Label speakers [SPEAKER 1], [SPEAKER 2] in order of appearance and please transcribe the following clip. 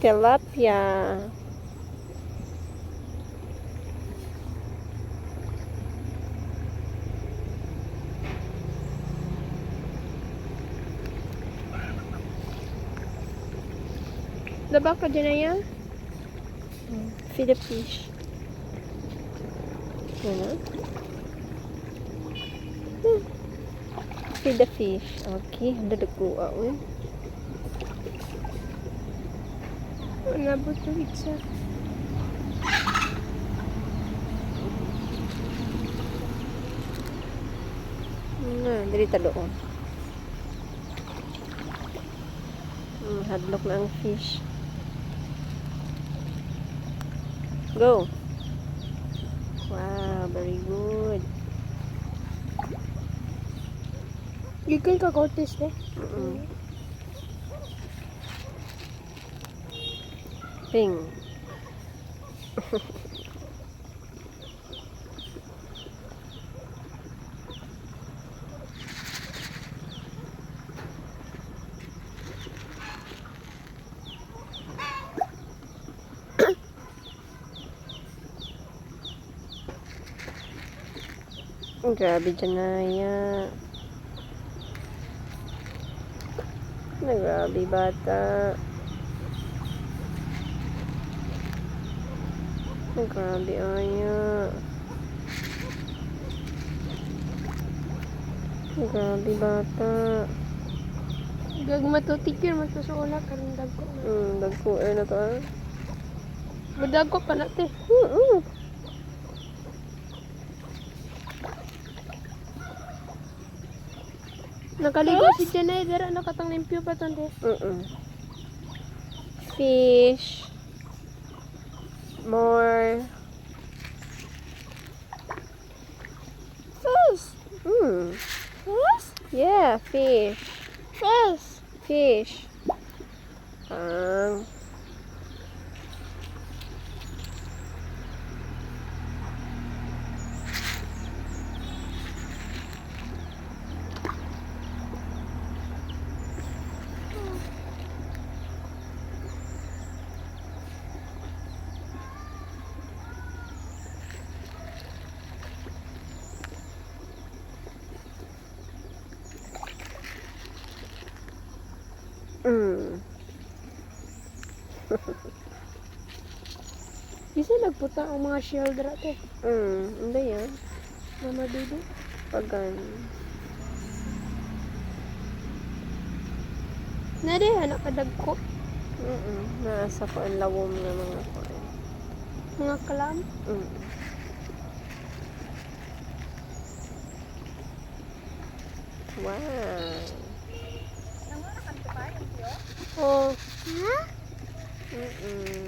[SPEAKER 1] Tilapia. Diba ka dyan na yan? Feed the fish. Ano? Feed the fish. Okay, ada dekuha. Nabot yung itsa. Dali taloon. Hadlock na ang fish. Go. Wow, very good.
[SPEAKER 2] Gikan ka kortes eh.
[SPEAKER 1] Ping. Grabe dyan na yan. Grabe bata. Grabe aya. Grabe bata.
[SPEAKER 2] Gag matutikir matusuola karon dagko na.
[SPEAKER 1] Dagko na to ah.
[SPEAKER 2] Budagko pa nate. Nakaligo si Janay dira nakatang limpyo pa ton de.
[SPEAKER 1] Fish. More.
[SPEAKER 2] Fish.
[SPEAKER 1] Fish? Yeah, fish.
[SPEAKER 2] Fish.
[SPEAKER 1] Fish.
[SPEAKER 2] Bisa nagputa ang mga shell dira te.
[SPEAKER 1] Ano yan?
[SPEAKER 2] Mama baby.
[SPEAKER 1] Pagan.
[SPEAKER 2] Nade anak kadagko.
[SPEAKER 1] Nasa ko ang lawom ng mga kuan.
[SPEAKER 2] Mga kalam.
[SPEAKER 1] Wow.
[SPEAKER 2] Oh.
[SPEAKER 1] Ha?